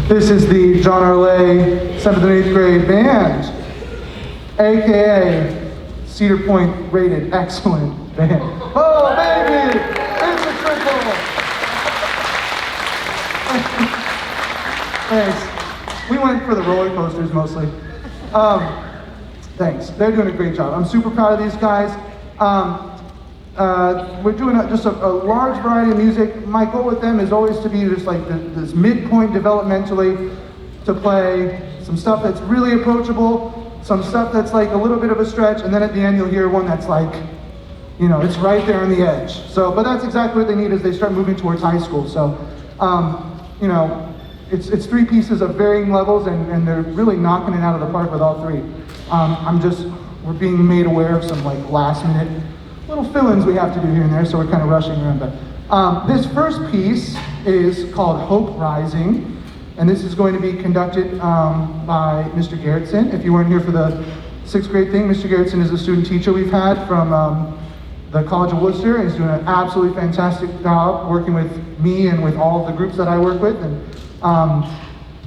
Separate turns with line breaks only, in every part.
This is the JRL 7th and 8th grade band, aka Cedar Point rated excellent band. Oh baby, it's a triple. Thanks. We went for the roller coasters mostly. Thanks. They're doing a great job. I'm super proud of these guys. We're doing just a large variety of music. My goal with them is always to be just like this midpoint developmentally, to play some stuff that's really approachable, some stuff that's like a little bit of a stretch, and then at the end you'll hear one that's like, you know, it's right there on the edge. So, but that's exactly what they need as they start moving towards high school. So, you know, it's three pieces of varying levels, and they're really knocking it out of the park with all three. We're being made aware of some like last minute little fill-ins we have to do here and there, so we're kind of rushing around. But this first piece is called Hope Rising, and this is going to be conducted by Mr. Gerritsen. If you weren't here for the 6th grade thing, Mr. Gerritsen is a student teacher we've had from the College of Worcester, and he's doing an absolutely fantastic job working with me and with all of the groups that I work with, and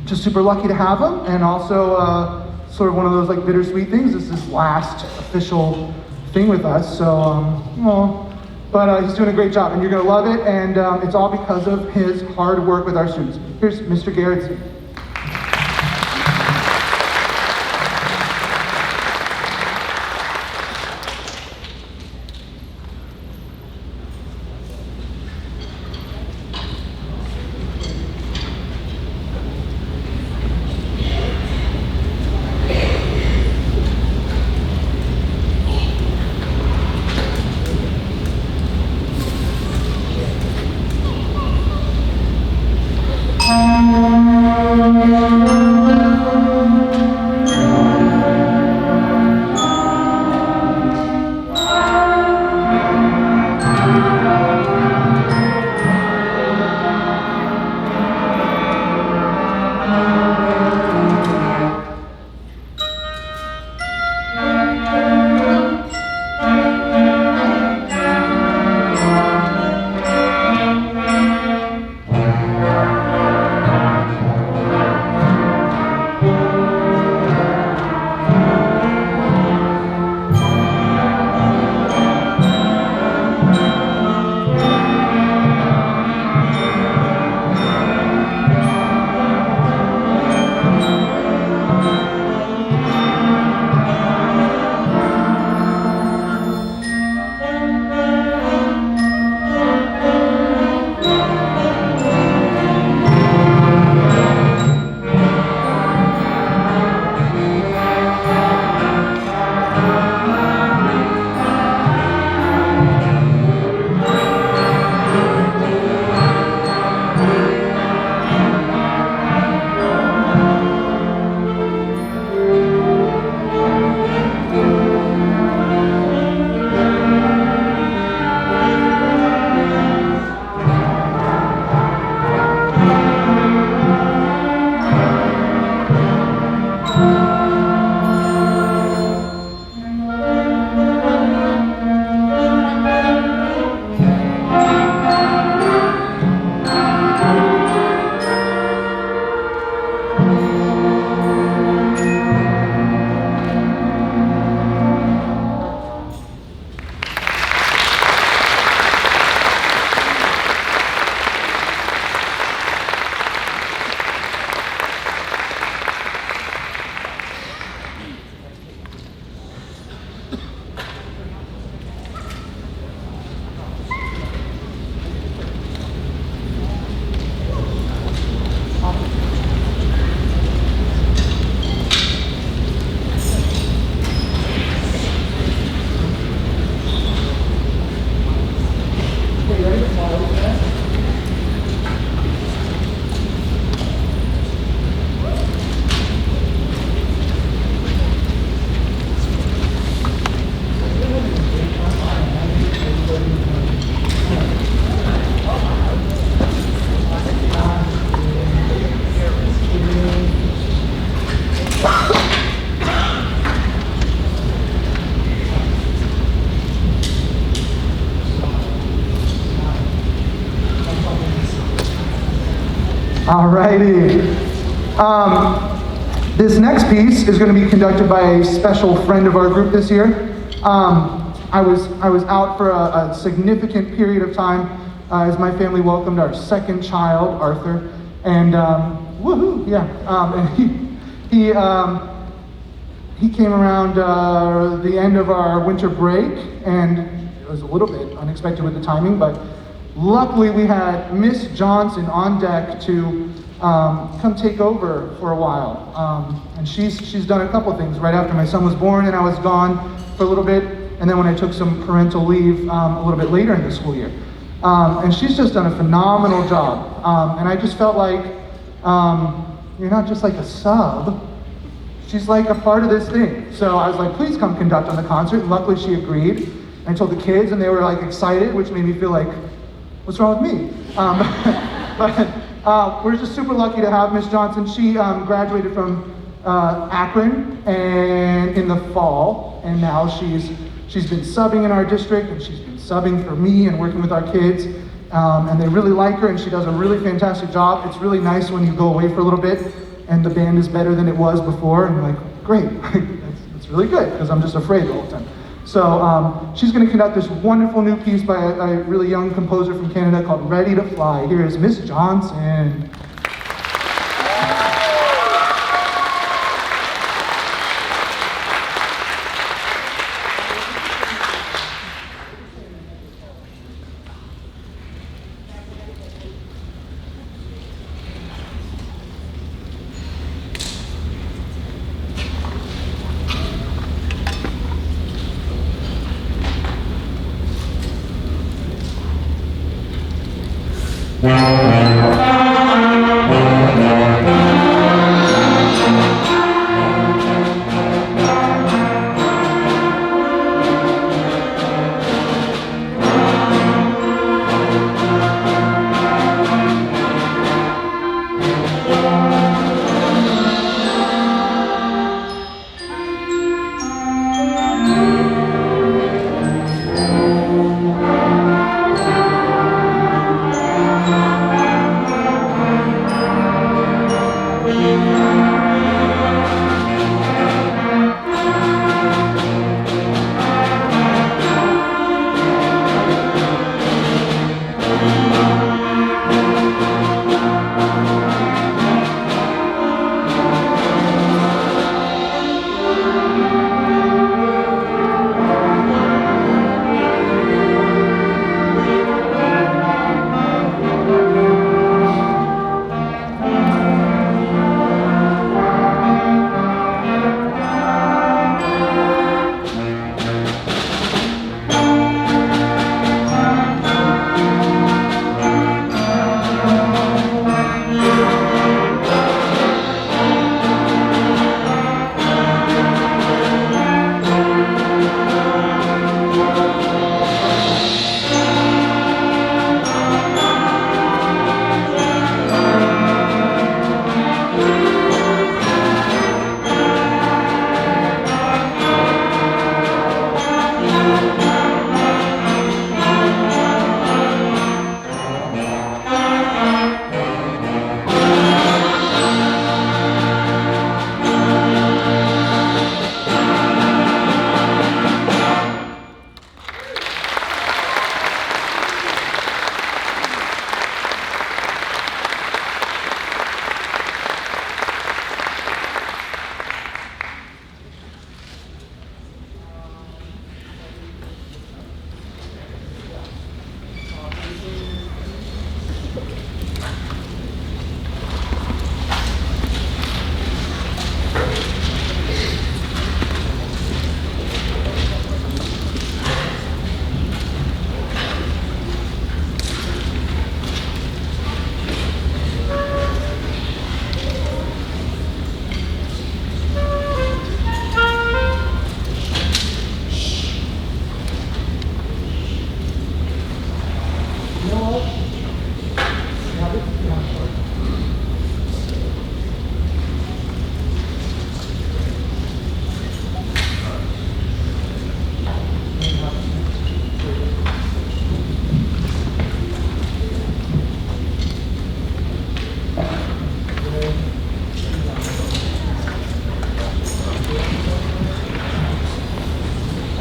just super lucky to have him, and also sort of one of those like bittersweet things. This is his last official thing with us, so but he's doing a great job, and you're going to love it, and it's all because of his hard work with our students. Here's Mr. Gerritsen. Alrighty. This next piece is going to be conducted by a special friend of our group this year. I was out for a significant period of time as my family welcomed our second child, Arthur, and woohoo, yeah. And he came around the end of our winter break, and it was a little bit unexpected with the timing, but luckily we had Miss Johnson on deck to come take over for a while. And she's done a couple things right after my son was born and I was gone for a little bit, and then when I took some parental leave a little bit later in the school year. And she's just done a phenomenal job. And I just felt like you're not just like a sub, she's like a part of this thing. So I was like, please come conduct on the concert, and luckily she agreed. And I told the kids and they were like excited, which made me feel like, what's wrong with me? But we're just super lucky to have Miss Johnson. She graduated from Akron and in the fall, and now she's been subbing in our district, and she's been subbing for me and working with our kids, and they really like her, and she does a really fantastic job. It's really nice when you go away for a little bit and the band is better than it was before, and you're like, great, that's really good, because I'm just afraid the whole time. So she's going to conduct this wonderful new piece by a really young composer from Canada called Ready to Fly. Here is Miss Johnson.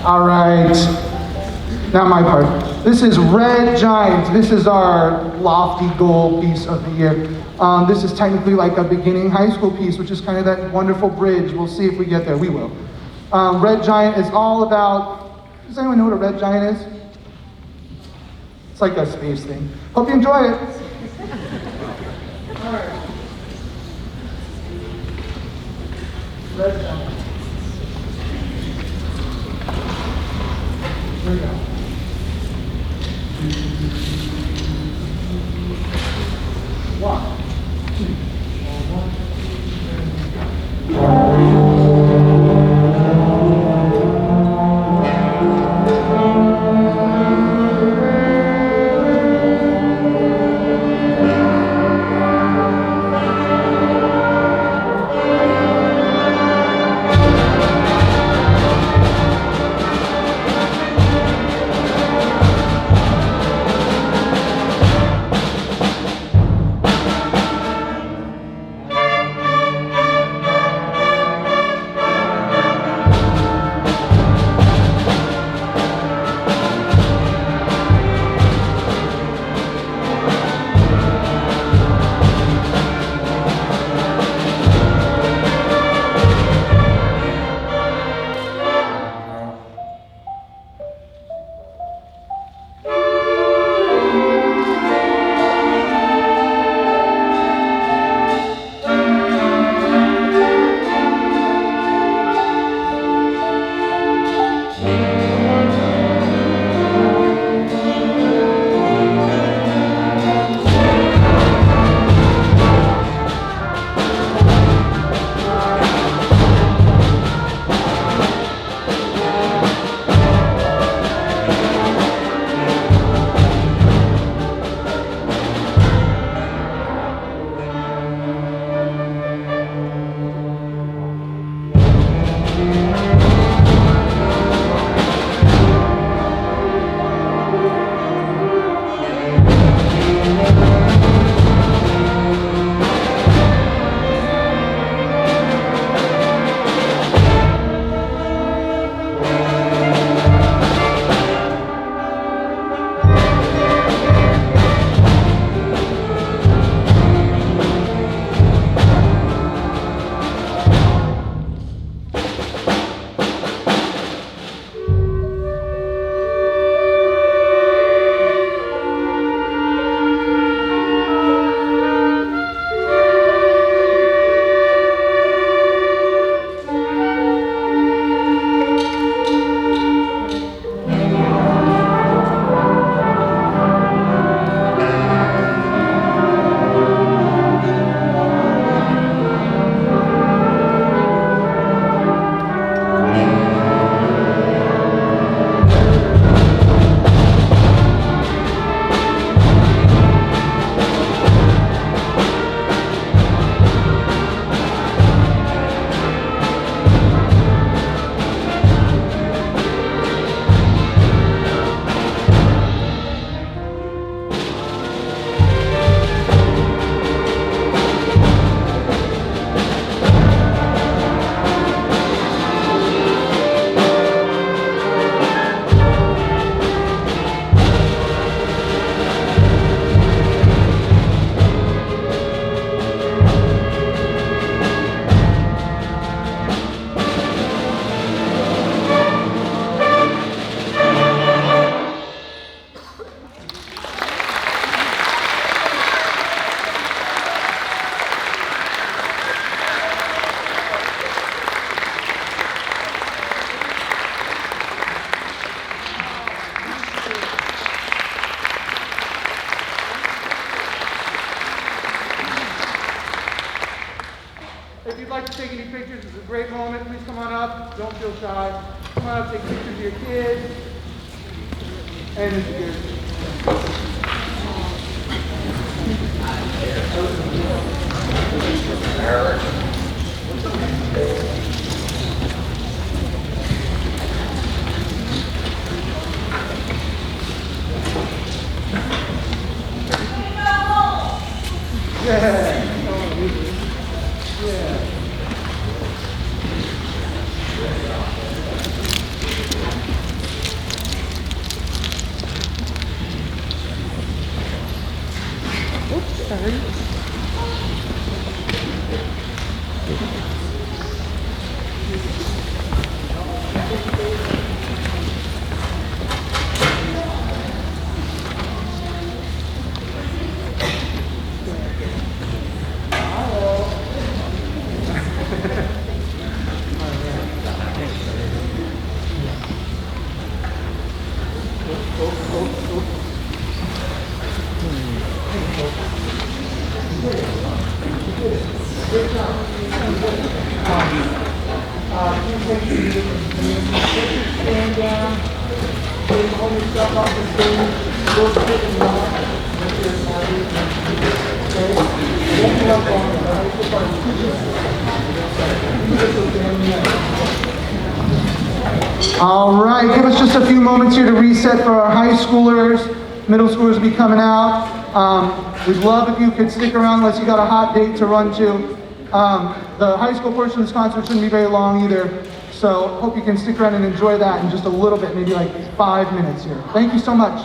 All right. Now my part. This is Red Giant. This is our lofty goal piece of the year. This is technically like a beginning high school piece, which is kind of that wonderful bridge. We'll see if we get there. We will. Red Giant is all about, does anyone know what a red giant is? It's like a space thing. Hope you enjoy it. All right. Red Giant. Here we go. One, two, one, two, go. If you'd like to take any pictures, it's a great moment. Please come on up. Don't feel shy. Come on up, take pictures of your kids. And this is yours. Yeah. Yeah. All right, give us just a few moments here to reset for our high schoolers. Middle schoolers will be coming out. We'd love if you could stick around unless you got a hot date to run to. The high school portion of this concert shouldn't be very long either. So hope you can stick around and enjoy that in just a little bit, maybe like 5 minutes here. Thank you so much.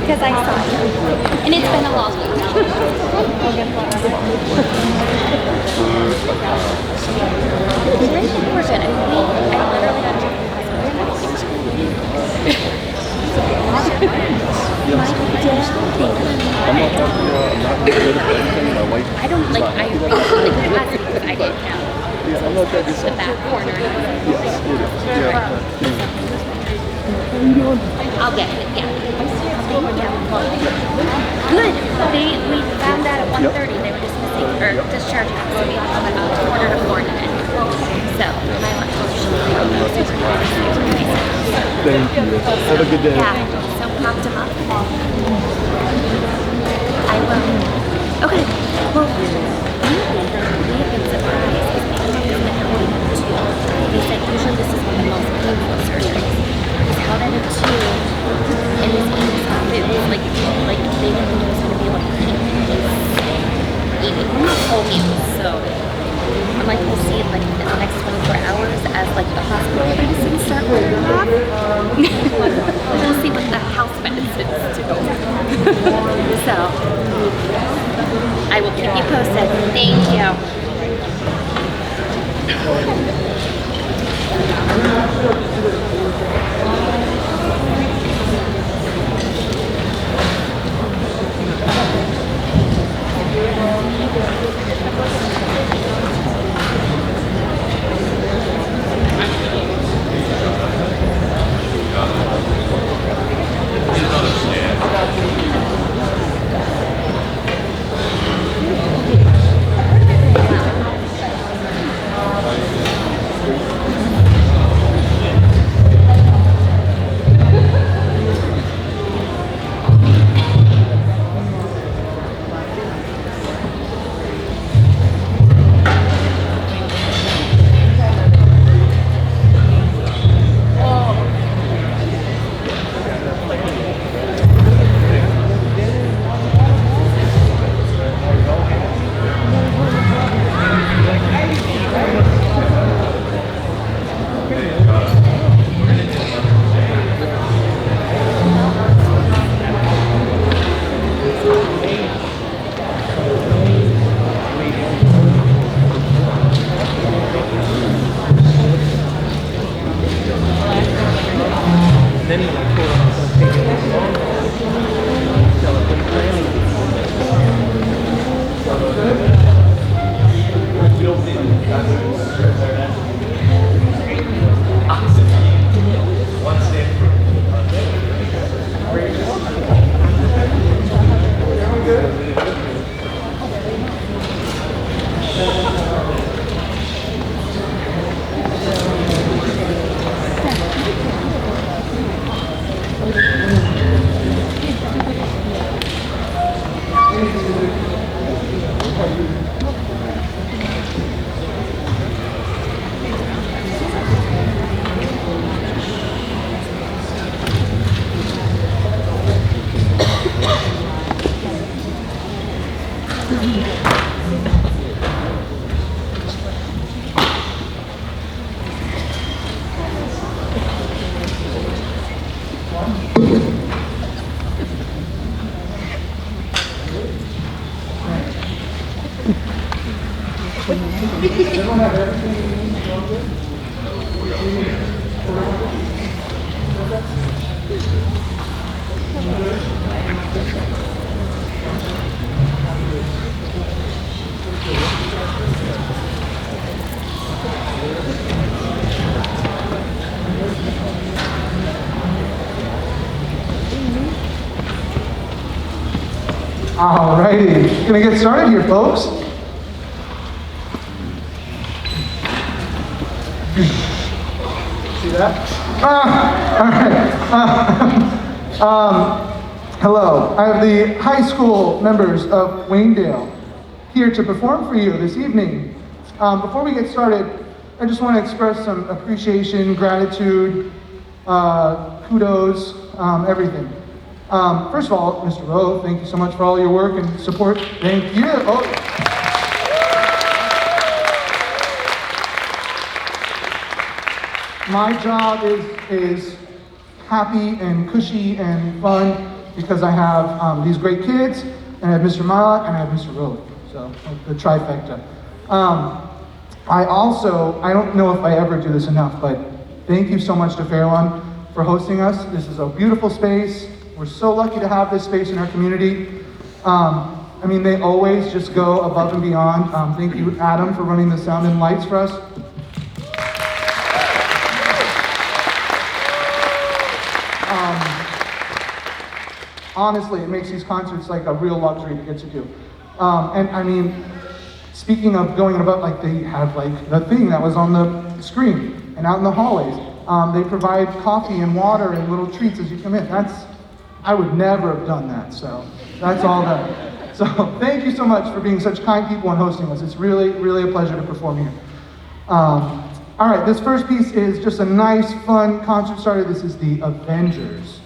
Because I saw it. And it's been a long week. We're good. I literally got to I don't like, I really like capacity because I didn't have the back corner. I'll get it, yeah. Good. We found out at 1:30 they were dismissing or discharging us, so we have about a quarter to 4 minutes. So my electrical should be super nice.
Thank you. Have a good day.
Yeah. So popped him up. I will. Okay. Well, we have been surprised because they came up with an LD2. They said usually this is one of the most painful surgeries. He's held at a 2 and his eating stuff. It was like they didn't think it was going to be able to eat whole meals. So I'm like, we'll see like in the next 24 hours as like the hospital medicines start wearing off. We'll see what the house medicines do. So I will keep you posted. Thank you.
Alrighty, gonna get started here, folks. See that? Hello, I have the high school members of Waynedale here to perform for you this evening. Before we get started, I just want to express some appreciation, gratitude, kudos, everything. First of all, Mr. Rowe, thank you so much for all your work and support. Thank you. Oh. My job is happy and cushy and fun because I have these great kids, and I have Mr. Mala and I have Mr. Rowe, so the trifecta. I don't know if I ever do this enough, but thank you so much to Fairlawn for hosting us. This is a beautiful space. We're so lucky to have this space in our community. I mean, they always just go above and beyond. Thank you, Adam, for running the sound and lights for us. Honestly, it makes these concerts like a real luxury to get to do. And I mean, speaking of going about, like they have like the thing that was on the screen and out in the hallways. They provide coffee and water and little treats as you come in. I would never have done that, so that's all that. So thank you so much for being such kind people and hosting us. It's really, really a pleasure to perform here. All right, this first piece is just a nice, fun concert starter. This is the Avengers.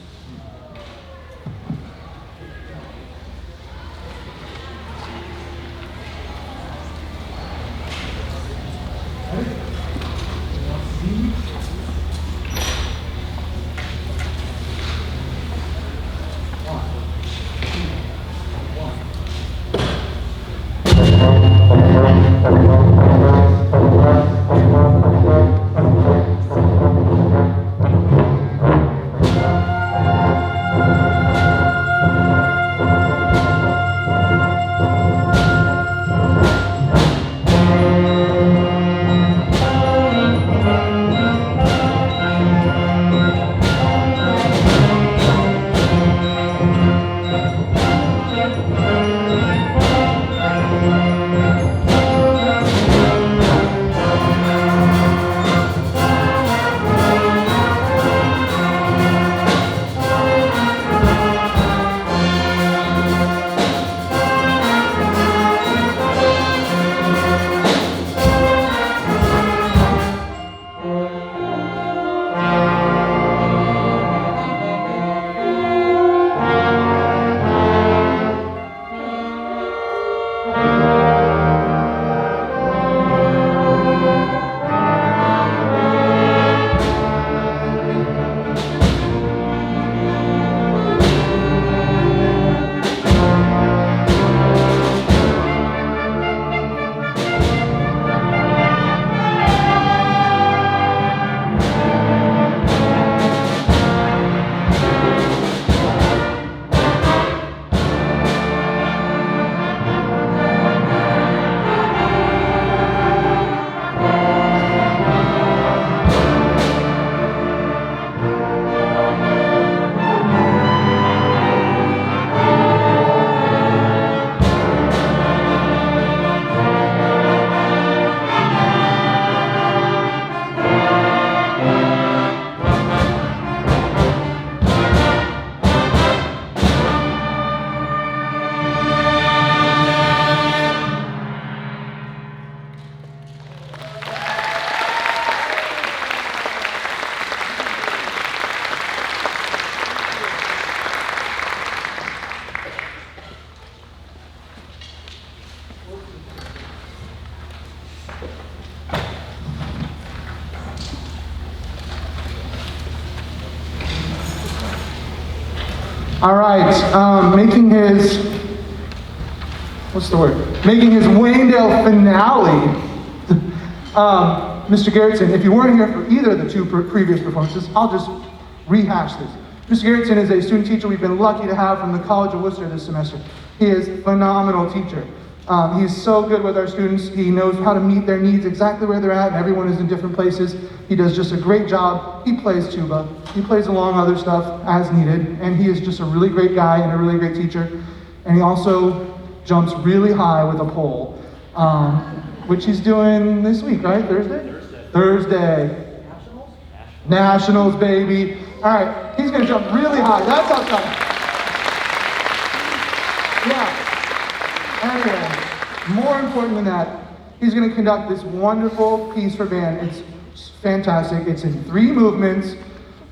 All right, making his, what's the word? Making his Waynedale finale. Mr. Gerritsen, if you weren't here for either of the two previous performances, I'll just rehash this. Mr. Gerritsen is a student teacher we've been lucky to have from the College of Worcester this semester. He is a phenomenal teacher. He's so good with our students. He knows how to meet their needs exactly where they're at, and everyone is in different places. He does just a great job. He plays tuba. He plays along other stuff as needed, and he is just a really great guy and a really great teacher. And he also jumps really high with a pole, which he's doing this week, right? Thursday. Nationals, baby. All right, he's gonna jump really high. That's outside. Yeah. Anyway, more important than that, he's gonna conduct this wonderful piece for band. It's fantastic. It's in 3 movements.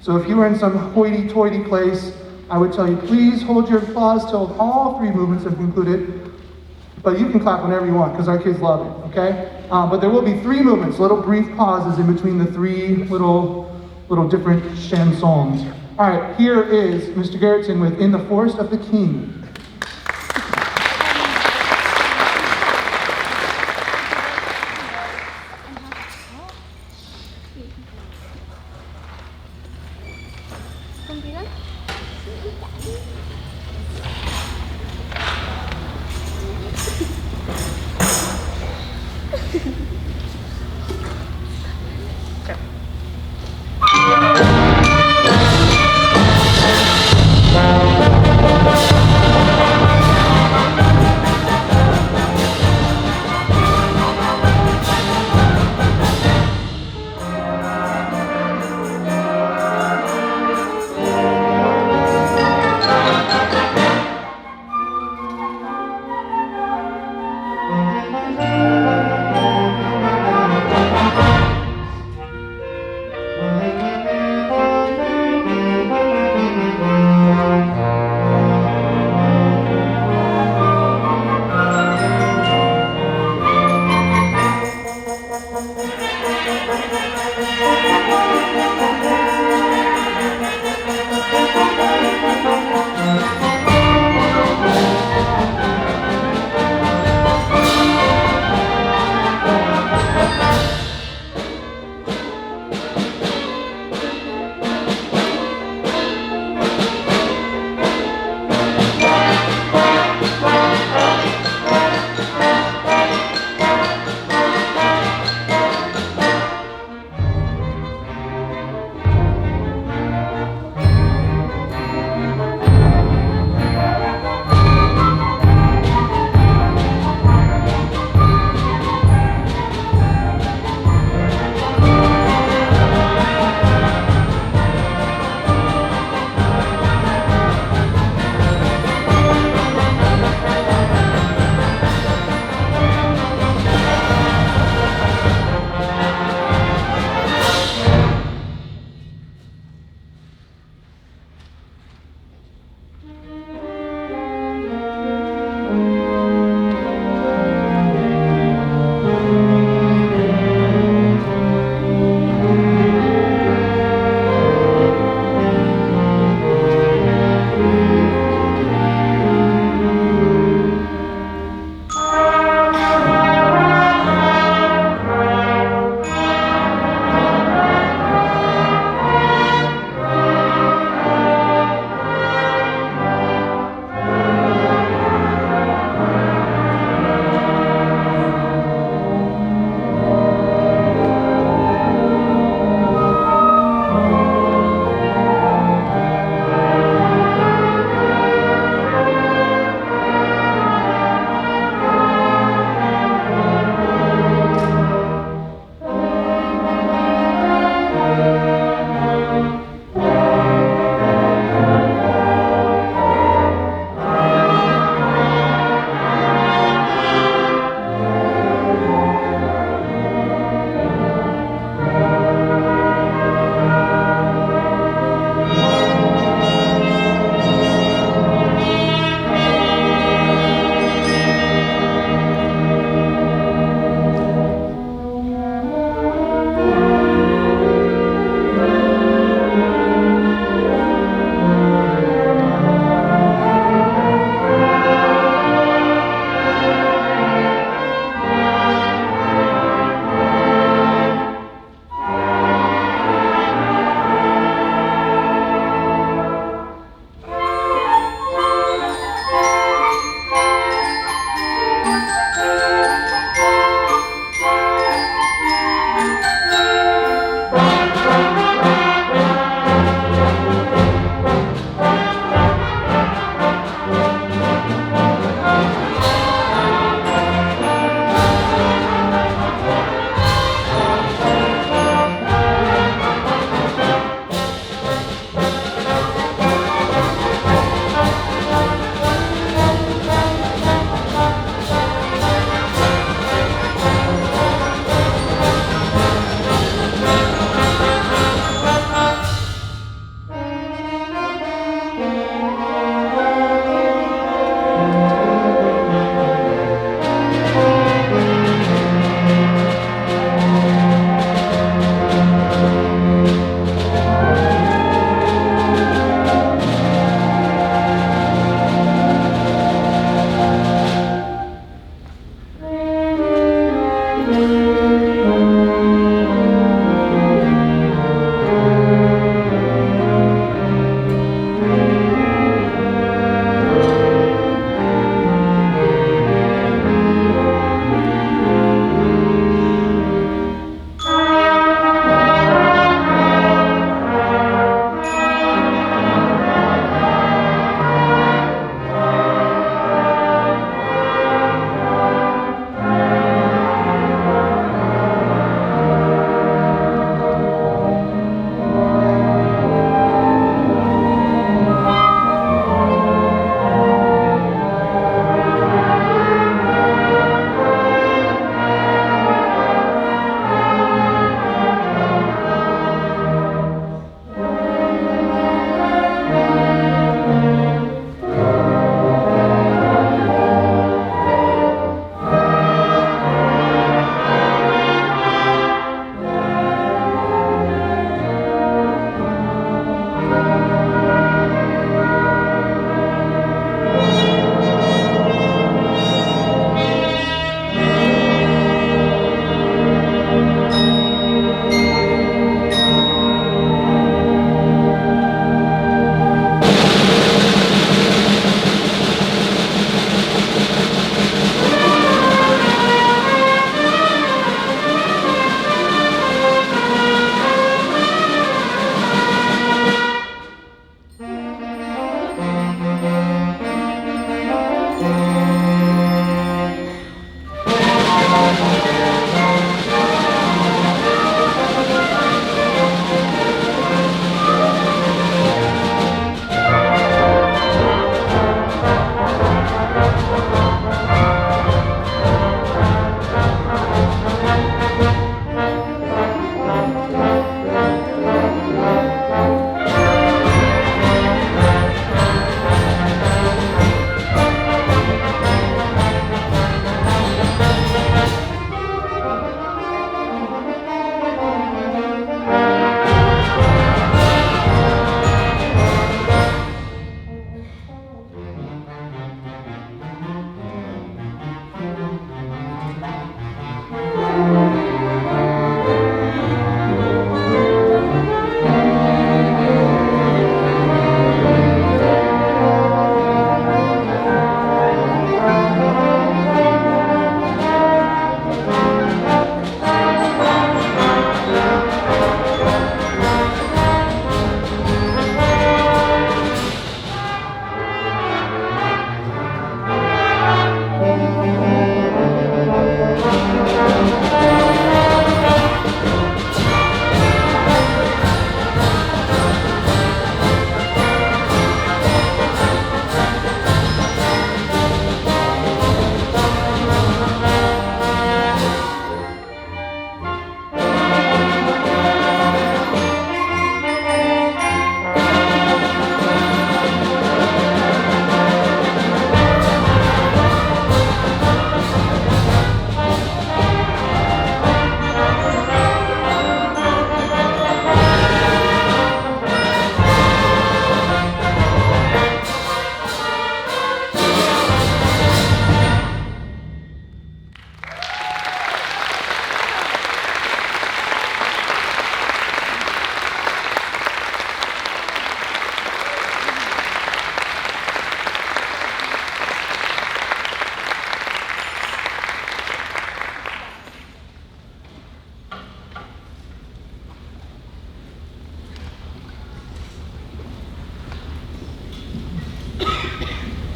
So if you were in some hoity-toity place, I would tell you, please hold your applause till all 3 movements have concluded. But you can clap whenever you want, because our kids love it, okay? But there will be 3 movements, little brief pauses in between the 3 little different chansons. All right, here is Mr. Gerritsen with In the Forest of the King.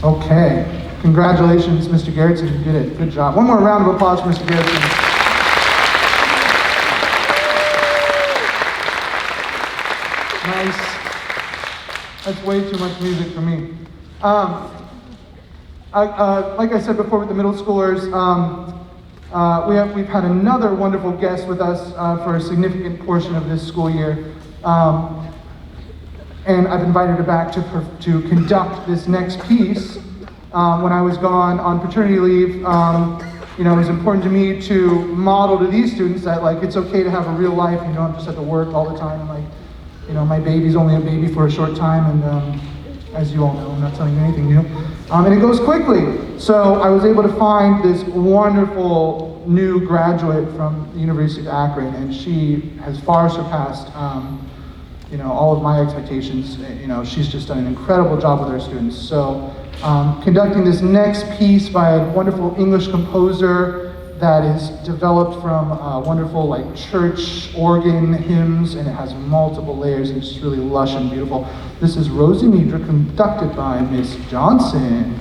Okay. Congratulations, Mr. Gerritsen. You did it. Good job. One more round of applause for Mr. Gerritsen. Nice. That's way too much music for me. Like I said before with the middle schoolers, we've had another wonderful guest with us for a significant portion of this school year. And I've invited her back to conduct this next piece. When I was gone on paternity leave, you know, it was important to me to model to these students that, like, it's okay to have a real life. You don't just have to work all the time. And, like, you know, my baby's only a baby for a short time, and as you all know, I'm not telling you anything new. And it goes quickly. So I was able to find this wonderful new graduate from the University of Akron, and she has far surpassed all of my expectations. She's just done an incredible job with our students. So conducting this next piece by a wonderful English composer that is developed from wonderful church organ hymns, and it has multiple layers and it's just really lush and beautiful. This is Rosie Midra, conducted by Miss Johnson.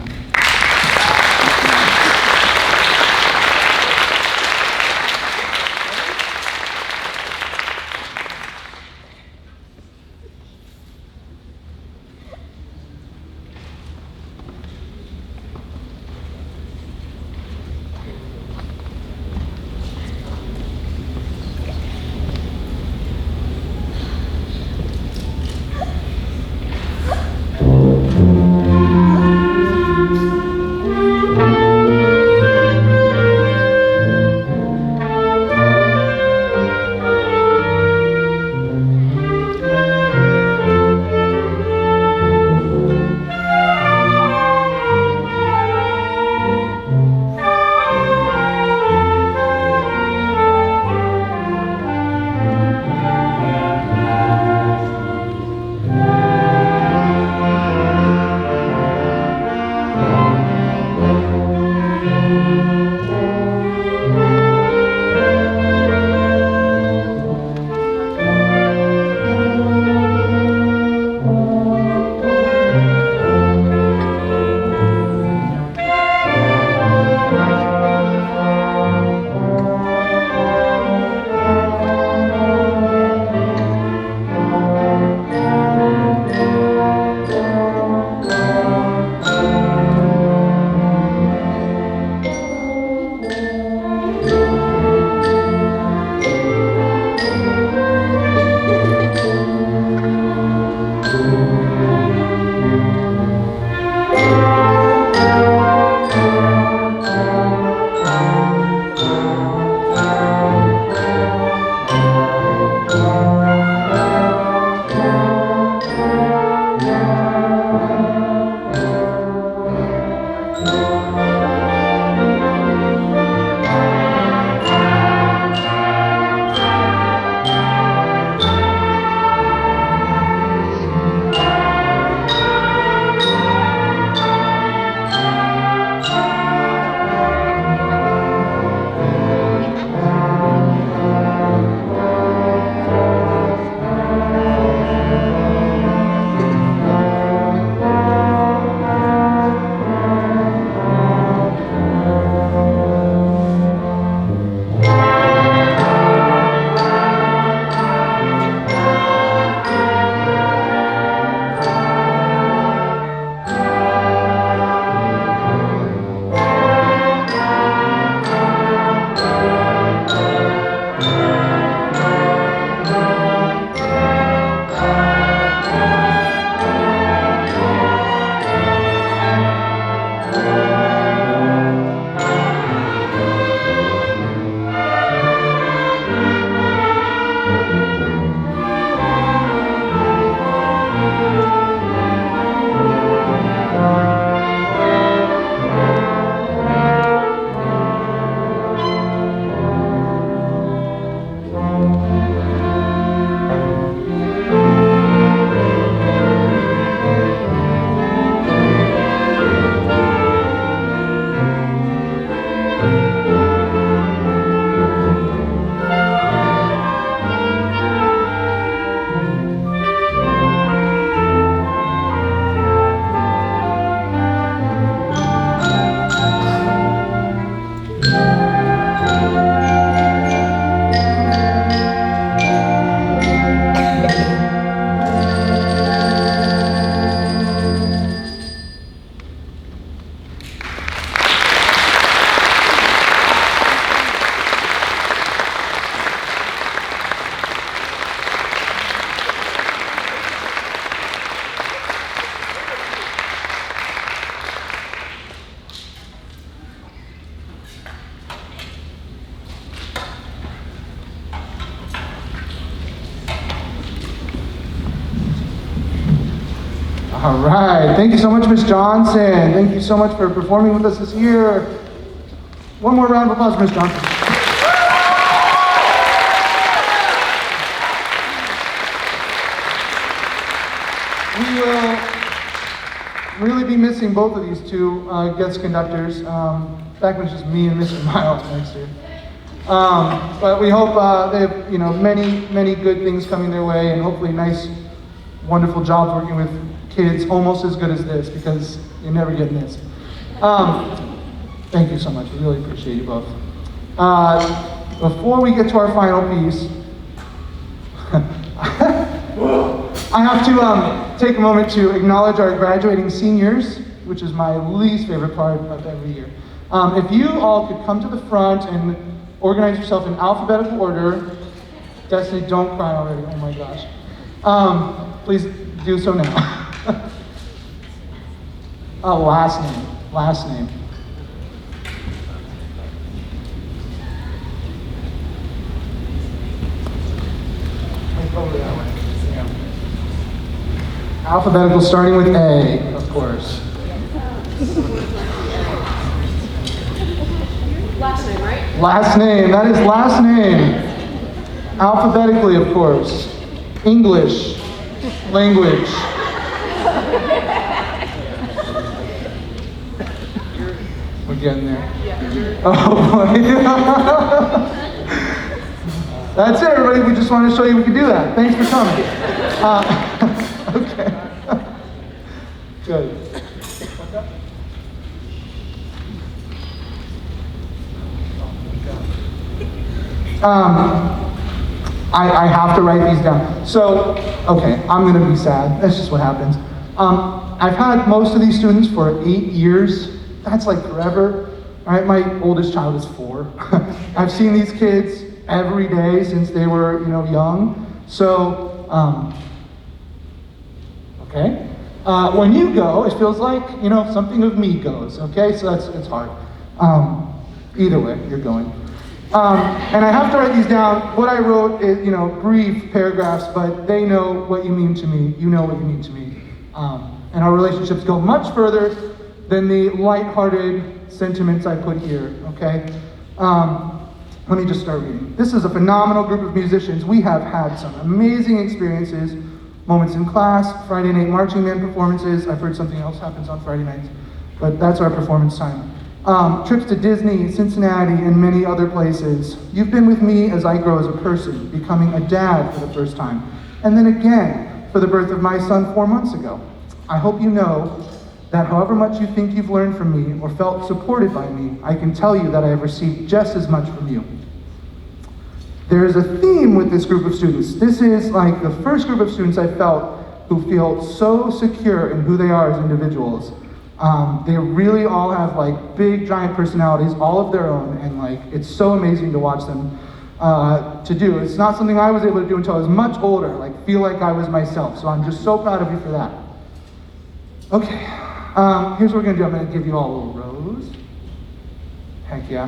All right, thank you so much, Miss Johnson. Thank you so much for performing with us this year. One more round of applause for Miss Johnson. We will really be missing both of these two guest conductors. Back when it's just me and Mr. Miles next year. But we hope they have, many good things coming their way, and hopefully nice, wonderful jobs working with kids almost as good as this, because you never get missed. Thank you so much. We really appreciate you both. Before we get to our final piece, I have to take a moment to acknowledge our graduating seniors, which is my least favorite part of every year. If you all could come to the front and organize yourself in alphabetical order. Destiny, don't cry already, oh my gosh. Please do so now. Last name. Over that way. Yeah. Alphabetical starting with A, of course.
Last name, right?
Last name, that is last name. Alphabetically, of course. English, language. We're getting there. Oh boy. That's it, everybody. We just wanted to show you we can do that. Thanks for coming. Okay. Good. I have to write these down. So, okay, I'm gonna be sad. That's just what happens. I've had most of these students for 8 years. That's like forever. All right, my oldest child is 4. I've seen these kids every day since they were, young. So, okay. When you go, it feels like, something of me goes, okay? So it's hard. Either way, you're going. And I have to write these down. What I wrote is, brief paragraphs, but they know what you mean to me. You know what you mean to me. And our relationships go much further than the lighthearted sentiments I put here, okay? Let me just start reading. This is a phenomenal group of musicians. We have had some amazing experiences, moments in class, Friday night marching band performances. I've heard something else happens on Friday nights, but that's our performance time. Trips to Disney, Cincinnati, and many other places. You've been with me as I grow as a person, becoming a dad for the first time, and then again for the birth of my son 4 months ago. I hope you know that however much you think you've learned from me or felt supported by me, I can tell you that I have received just as much from you. There is a theme with this group of students. This is like the first group of students I felt who feel so secure in who they are as individuals. They really all have like big giant personalities, all of their own, and like it's so amazing to watch them to do. It's not something I was able to do until I was much older, like feel like I was myself. So I'm just so proud of you for that. Okay, here's what we're gonna do. I'm gonna give you all a little rose. Heck yeah.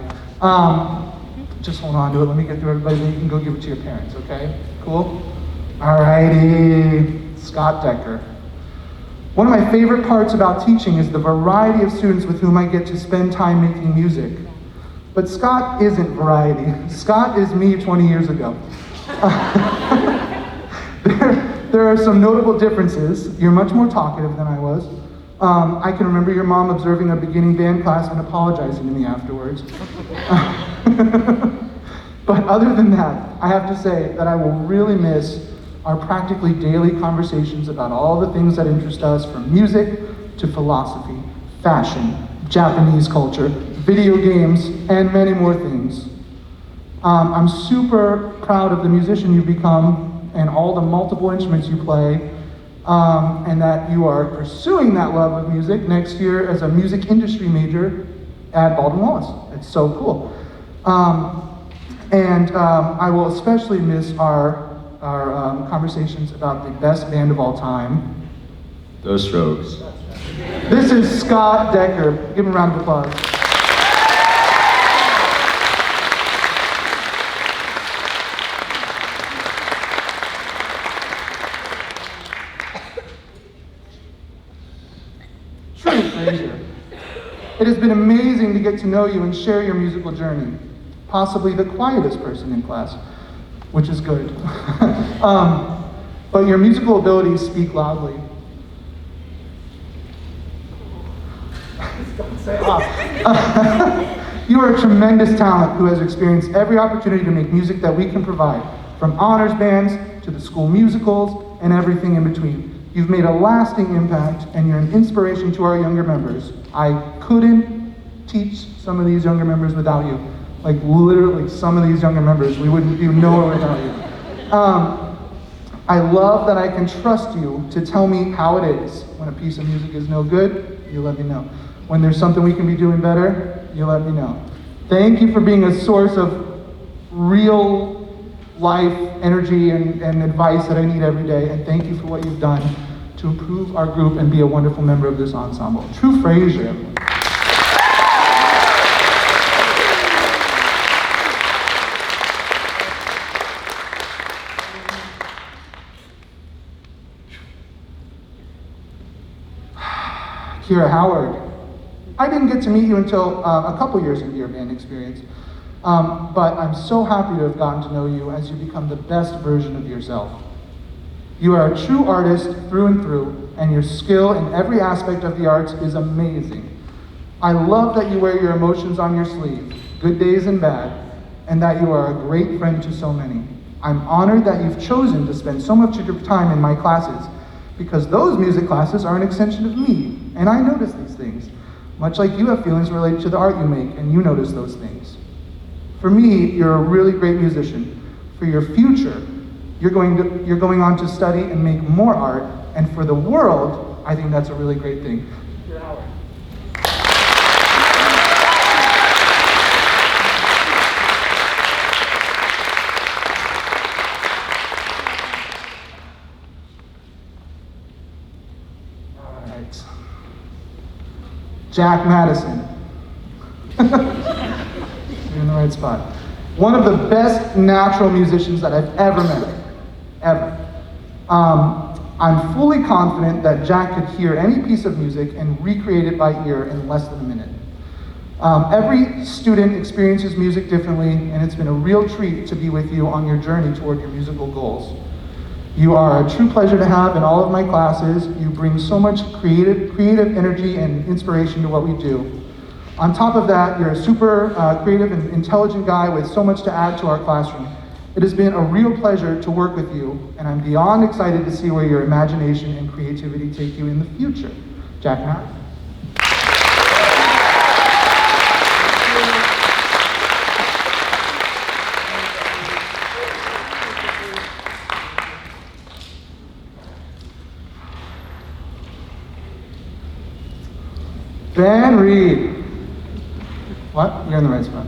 Just hold on to it. Let me get through everybody, then you can go give it to your parents, okay? Cool? Alrighty, Scott Decker. One of my favorite parts about teaching is the variety of students with whom I get to spend time making music. But Scott isn't variety. Scott is me 20 years ago. There are some notable differences. You're much more talkative than I was. I can remember your mom observing a beginning band class and apologizing to me afterwards. But other than that, I have to say that I will really miss our practically daily conversations about all the things that interest us, from music to philosophy, fashion, Japanese culture, video games, and many more things. I'm super proud of the musician you've become and all the multiple instruments you play, and that you are pursuing that love of music next year as a music industry major at Baldwin Wallace. It's so cool. I will especially miss our conversations about the best band of all time.
Those Strokes.
This is Scott Decker. Give him a round of applause. been amazing to get to know you and share your musical journey. Possibly the quietest person in class, which is good. But your musical abilities speak loudly. You are a tremendous talent who has experienced every opportunity to make music that we can provide, from honors bands to the school musicals and everything in between. You've made a lasting impact and you're an inspiration to our younger members. I couldn't teach some of these younger members without you. Like literally some of these younger members, we wouldn't be nowhere without you. I love that I can trust you to tell me how it is. When a piece of music is no good, you let me know. When there's something we can be doing better, you let me know. Thank you for being a source of real life, energy, and advice that I need every day. And thank you for what you've done to improve our group and be a wonderful member of this ensemble. True Fraser, everyone. Kira Howard. I didn't get to meet you until a couple years into your band experience, but I'm so happy to have gotten to know you as you become the best version of yourself. You are a true artist through and through, and your skill in every aspect of the arts is amazing. I love that you wear your emotions on your sleeve, good days and bad, and that you are a great friend to so many. I'm honored that you've chosen to spend so much of your time in my classes, because those music classes are an extension of me, and I notice these things. Much like you have feelings related to the art you make, and you notice those things. For me, you're a really great musician. For your future, you're going on to study and make more art, and for the world, I think that's a really great thing. All right. Jack Madison. You're in the right spot. One of the best natural musicians that I've ever met, ever. I'm fully confident that Jack could hear any piece of music and recreate it by ear in less than a minute. Every student experiences music differently, and it's been a real treat to be with you on your journey toward your musical goals. You are a true pleasure to have in all of my classes. You bring so much creative energy and inspiration to what we do. On top of that, you're a super creative and intelligent guy with so much to add to our classroom. It has been a real pleasure to work with you, and I'm beyond excited to see where your imagination and creativity take you in the future. Jack Madison. Ben Reed. What? You're in the right spot.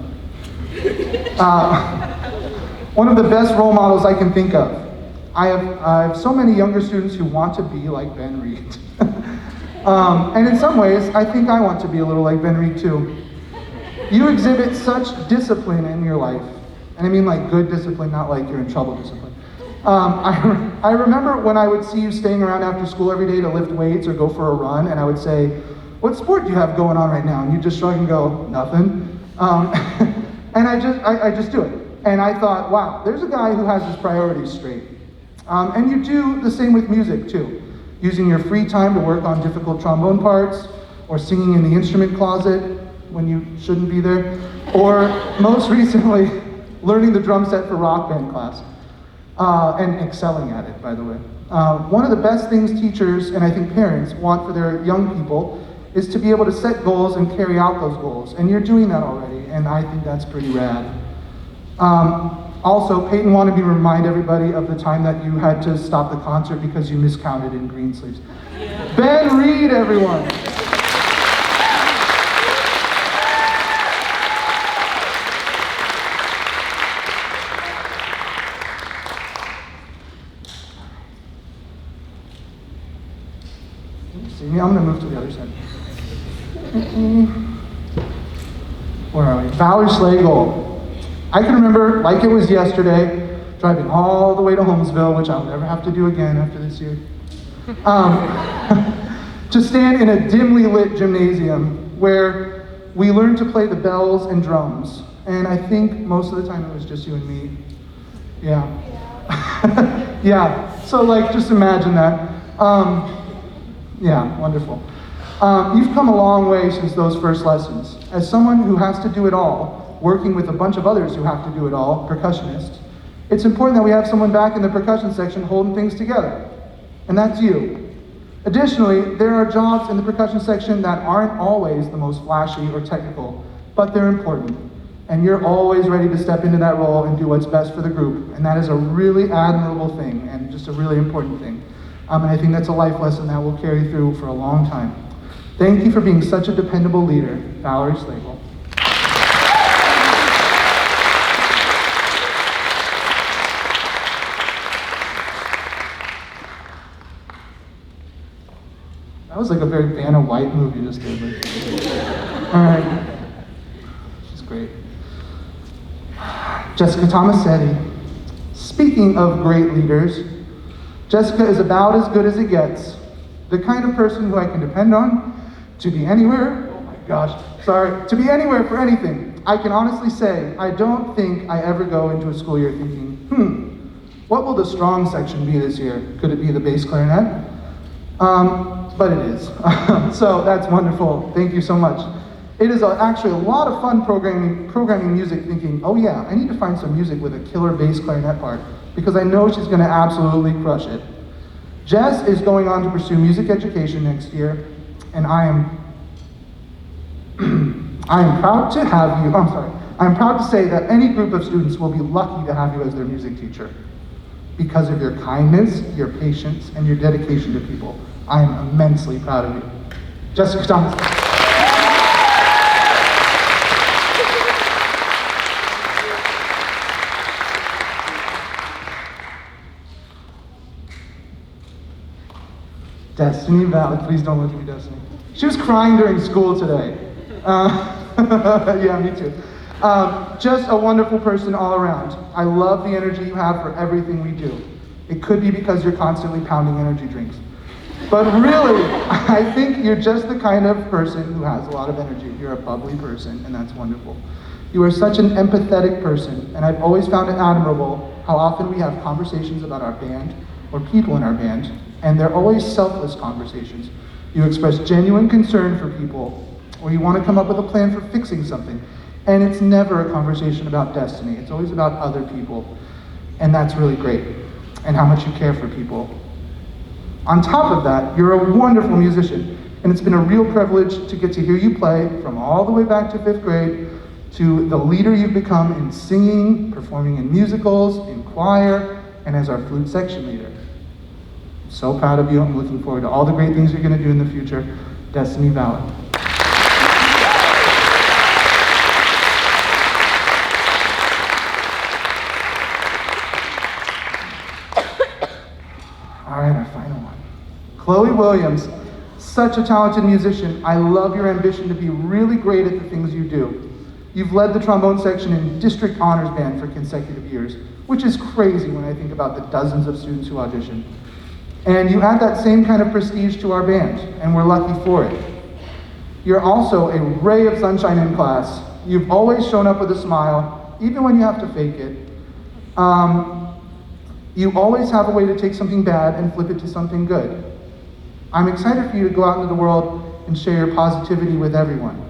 One of the best role models I can think of. I have so many younger students who want to be like Ben Reed. And in some ways, I think I want to be a little like Ben Reed too. You exhibit such discipline in your life. And I mean like good discipline, not like you're in trouble discipline. I remember when I would see you staying around after school every day to lift weights or go for a run, and I would say, "What sport do you have going on right now?" And you just shrug and go, "Nothing." And I just do it. And I thought, wow, there's a guy who has his priorities straight. And you do the same with music too. Using your free time to work on difficult trombone parts, or singing in the instrument closet when you shouldn't be there, or most recently, learning the drum set for rock band class, and excelling at it, by the way. One of the best things teachers, and I think parents, want for their young people is to be able to set goals and carry out those goals. And you're doing that already, and I think that's pretty rad. Also, Peyton wanted me to remind everybody of the time that you had to stop the concert because you miscounted in green sleeves. Yeah. Ben Reed, everyone. See me? I'm gonna move to the other side. Where are we? Valerie Schlegel. I can remember, like it was yesterday, driving all the way to Holmesville, which I'll never have to do again after this year, to stand in a dimly lit gymnasium where we learned to play the bells and drums. And I think most of the time it was just you and me. Yeah. Yeah, so like, just imagine that. Yeah, wonderful. You've come a long way since those first lessons. As someone who has to do it all, working with a bunch of others who have to do it all, percussionists, it's important that we have someone back in the percussion section holding things together. And that's you. Additionally, there are jobs in the percussion section that aren't always the most flashy or technical, but they're important. And you're always ready to step into that role and do what's best for the group. And that is a really admirable thing and just a really important thing. And I think that's a life lesson that will carry through for a long time. Thank you for being such a dependable leader, Valerie Slagle. That was like a very Vanna White move you just did. All right. She's great. Jessica Tomasetti. Speaking of great leaders, Jessica is about as good as it gets. The kind of person who I can depend on to be anywhere, oh my gosh, sorry, to be anywhere for anything. I can honestly say, I don't think I ever go into a school year thinking, what will the strong section be this year? Could it be the bass clarinet? But it is. So that's wonderful. Thank you so much. It is actually a lot of fun programming music, thinking, oh yeah, I need to find some music with a killer bass clarinet part, because I know she's going to absolutely crush it. Jess is going on to pursue music education next year, and I am proud to have you, I'm proud to say that any group of students will be lucky to have you as their music teacher because of your kindness, your patience, and your dedication to people. I am immensely proud of you. Jessica Thomas. Destiny Valley, please don't look at me, Destiny. She was crying during school today. Yeah, me too. Just a wonderful person all around. I love the energy you have for everything we do. It could be because you're constantly pounding energy drinks. But really, I think you're just the kind of person who has a lot of energy. You're a bubbly person, and that's wonderful. You are such an empathetic person, and I've always found it admirable how often we have conversations about our band or people in our band, and they're always selfless conversations. You express genuine concern for people, or you want to come up with a plan for fixing something, and it's never a conversation about destiny. It's always about other people, and that's really great, and how much you care for people. On top of that, you're a wonderful musician, and it's been a real privilege to get to hear you play from all the way back to 5th grade to the leader you've become in singing, performing in musicals, in choir, and as our flute section leader. I'm so proud of you. I'm looking forward to all the great things you're going to do in the future. Destiny Valley. All right, our final one. Chloe Williams, such a talented musician. I love your ambition to be really great at the things you do. You've led the trombone section in district honors band for consecutive years, which is crazy when I think about the dozens of students who audition. And you add that same kind of prestige to our band, and we're lucky for it. You're also a ray of sunshine in class. You've always shown up with a smile, even when you have to fake it. You always have a way to take something bad and flip it to something good. I'm excited for you to go out into the world and share your positivity with everyone.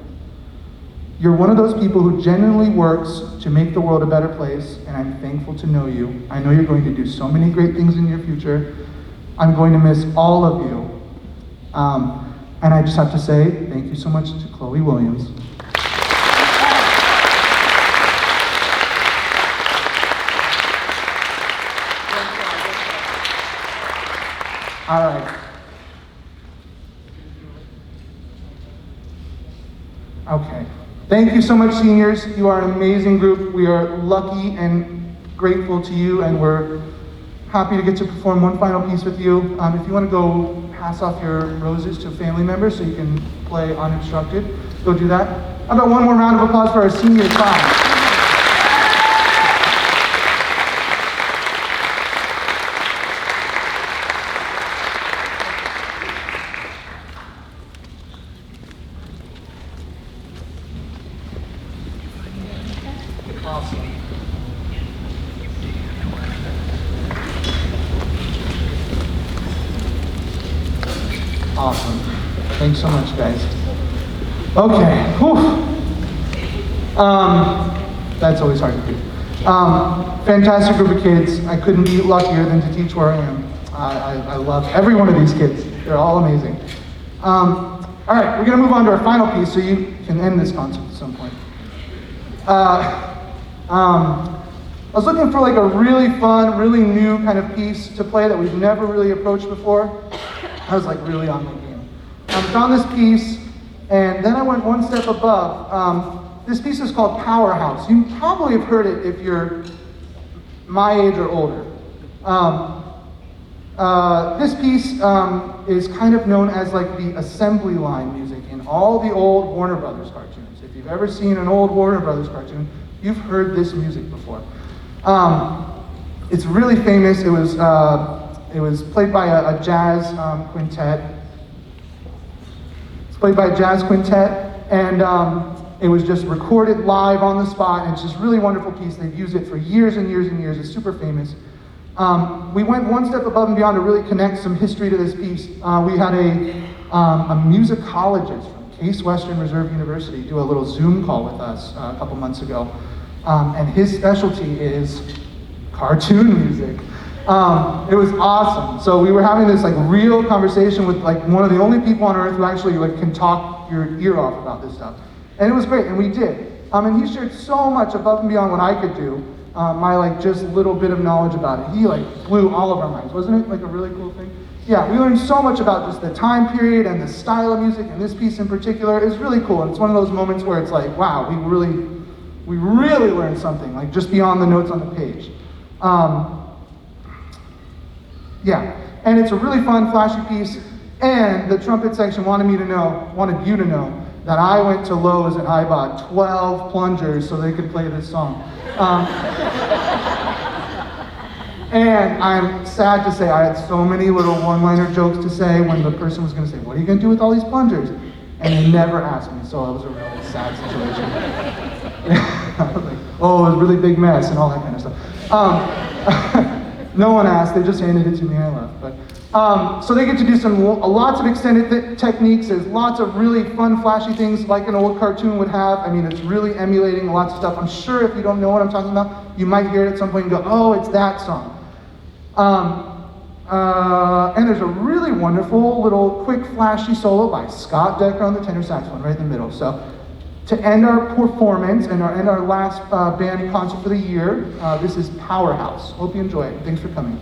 You're one of those people who genuinely works to make the world a better place, and I'm thankful to know you. I know you're going to do so many great things in your future. I'm going to miss all of you. And I just have to say thank you so much to Chloe Williams. All right. Okay. Thank you so much, seniors. You are an amazing group. We are lucky and grateful to you, and we're happy to get to perform one final piece with you. If you want to go pass off your roses to family members so you can play uninstructed, go do that. How about one more round of applause for our senior class? Awesome. Thanks so much, guys. Okay. Whew. That's always hard to do. Fantastic group of kids. I couldn't be luckier than to teach where I am. I love every one of these kids. They're all amazing. All right, we're going to move on to our final piece so you can end this concert at some point. I was looking for like a really fun, really new kind of piece to play that we've never really approached before. I was like really on my game. Found this piece, and then I went one step above. This piece is called Powerhouse. You probably have heard it if you're my age or older. This piece is kind of known as like the assembly line music in all the old Warner Brothers cartoons. If you've ever seen an old Warner Brothers cartoon, you've heard this music before. It's really famous. It was played by a jazz quintet. It's played by a jazz quintet, and it was just recorded live on the spot, and it's just a really wonderful piece. They've used it for years and years and years. It's super famous. We went one step above and beyond to really connect some history to this piece. We had a musicologist from Case Western Reserve University do a little Zoom call with us a couple months ago. And his specialty is cartoon music. It was awesome. So we were having this like real conversation with like one of the only people on earth who actually like can talk your ear off about this stuff. And it was great, and we did. And he shared so much above and beyond what I could do. My like just little bit of knowledge about it. He like blew all of our minds. Wasn't it like a really cool thing? Yeah, we learned so much about just the time period and the style of music, and this piece in particular is really cool. And it's one of those moments where it's like, wow, we really learned something, like just beyond the notes on the page. Yeah, and it's a really fun, flashy piece. And the trumpet section wanted you to know that I went to Lowe's and I bought 12 plungers so they could play this song. And I'm sad to say I had so many little one-liner jokes to say when the person was going to say, what are you going to do with all these plungers? And they never asked me, so it was a really sad situation. I was like, oh, it was a really big mess and all that kind of stuff. No one asked, they just handed it to me and I left. But, so they get to do lots of extended techniques. There's lots of really fun, flashy things like an old cartoon would have. I mean, it's really emulating lots of stuff. I'm sure if you don't know what I'm talking about, you might hear it at some point and go, oh, it's that song. And there's a really wonderful little quick flashy solo by Scott Decker on the tenor saxophone right in the middle. So to end our performance and end our last band concert for the year, this is Powerhouse. Hope you enjoy it. Thanks for coming.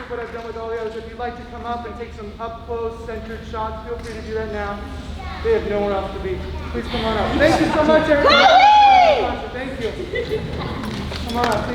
with what I've done with all the others. If you'd like to come up and take some up-close, centered shots, feel free to do that now. They have nowhere else to be. Please come on up. Thank you so much, everybody. Thank you. Come on up.